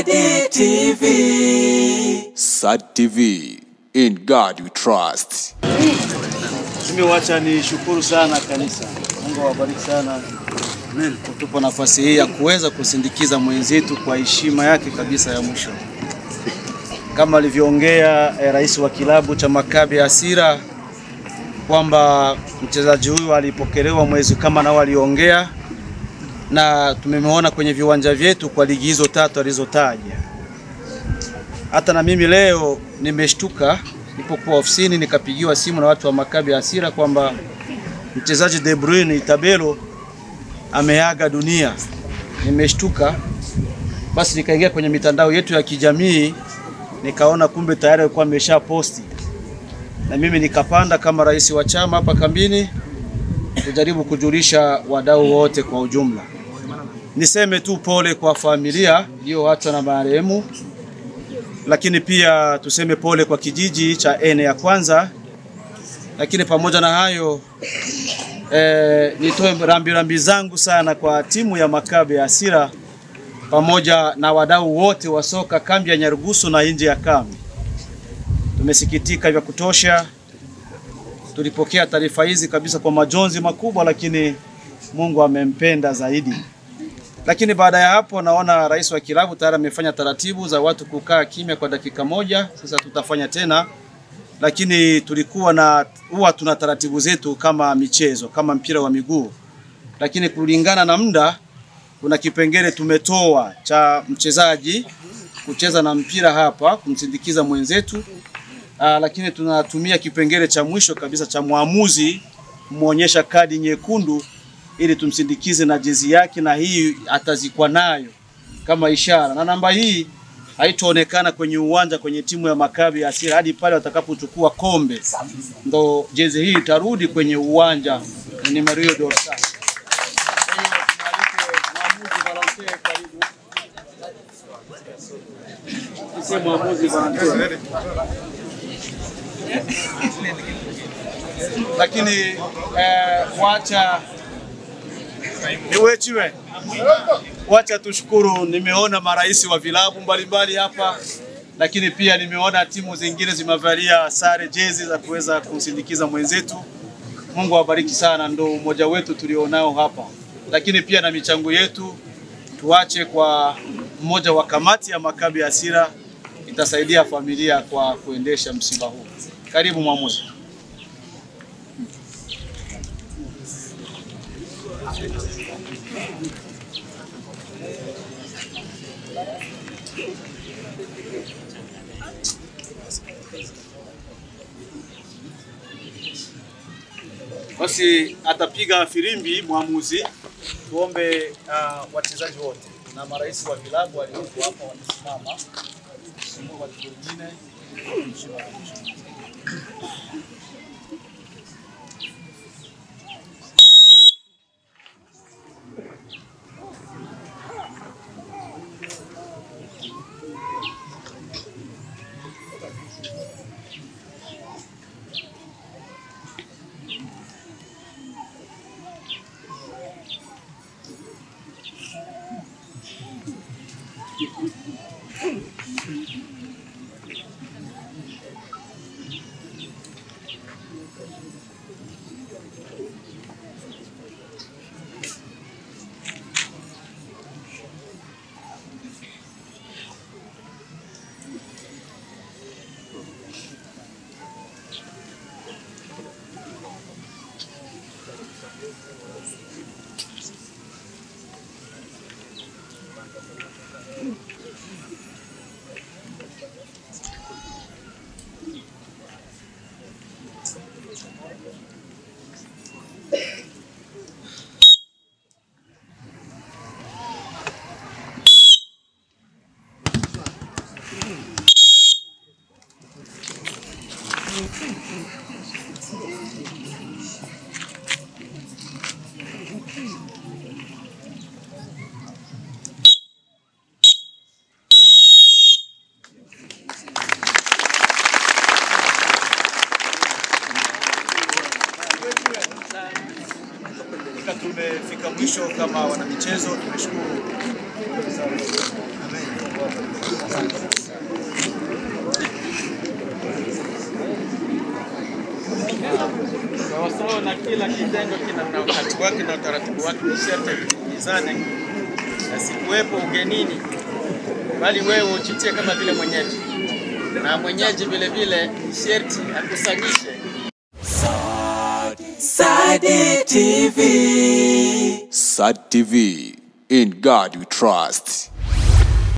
Sadi TV. Sadi TV, in God we trust. Mimi wacha ni shukuru sana kanisa. Mungu awabariki sana. Amen. Kutupa nafasi hii ya kuweza kusindikiza mwenzetu kwa heshima yake kabisa ya mwisho. Kama alivyoongea rais wa kilabu cha Maccabi Asira kwamba mchezaji huyu alipokelewa mwezi kama nao aliongea, na tumemwona kwenye viwanja vyetu kwa ligi hizo 3 alizotaja. Hata na mimi leo nimeshtuka, nilipokuwa ofisini nikapigiwa simu na watu wa Maccabi Asira kwamba mchezaji De Bruyne Itabelo ameaga dunia. Nimeshtuka, basi nikaingia kwenye mitandao yetu ya kijamii, nikaona kumbe tayari alikuwa amesha posti. Na mimi nikapanda kama rais wa chama hapa kambini kujaribu kujulisha wadau wote kwa ujumla. Niseme tu pole kwa familia iliyoachwa na marehemu, lakini pia tuseme pole kwa kijiji cha Ene ya kwanza. Lakini pamoja na hayo nitoe rambirambi zangu sana kwa timu ya Maccabi Asira pamoja na wadau wote wa soka kambi ya Nyarugusu na nje ya kambi. Tumesikitika vya kutosha. Tulipokea taarifa hizi kabisa kwa majonzi makubwa, lakini Mungu amempenda zaidi. Lakini baada ya hapo naona rais wa kilabu tayari amefanya taratibu za watu kukaa kimya kwa dakika moja. Sasa tutafanya tena, lakini huwa tuna taratibu zetu kama michezo, kama mpira wa miguu. Lakini kulingana na muda kuna kipengele tumetoa cha mchezaji kucheza na mpira hapa kumsindikiza mwenzetu. Lakini tunatumia kipengele cha mwisho kabisa cha muamuzi muonyesha kadi nyekundu ili tumsindikize na jezi yake, na hii atazikwa nayo kama ishara. Na namba hii haitaonekana kwenye uwanja kwenye timu ya Maccabi Asira hadi pale watakapochukua kombe. Ndo jezi hii itarudi kwenye uwanja ni Mario Dorsa. Lakini wacha tushukuru, nimeona marais wa vilabu mbalimbali hapa, lakini pia nimeona timu zingine zimevalia sare jezi za kuweza kumsindikiza mwenzetu. Mungu awabariki sana, ndo umoja wetu tulionao hapa. Lakini pia na michango yetu tuache kwa mmoja wa kamati ya Maccabi Asira, itasaidia familia kwa kuendesha msiba huu. Karibu mwamuzi. Basi atapiga filimbi mwamuzi. Tuombe wachezaji wote na marais wa vilabu walioko hapa wamesimama. Mungu wa wengine. Tumefika mwisho kama wana michezo. Tumeshukuru. Amen. Sawa na kila kitengo kina wakati wake na utaratibu wake, sharti kizane asikuwepo ugenini, bali wewe uchitie kama vile mwenyeji, na mwenyeji vile vile sharti akusanyishe. Sad TV. Sad TV. In God we trust.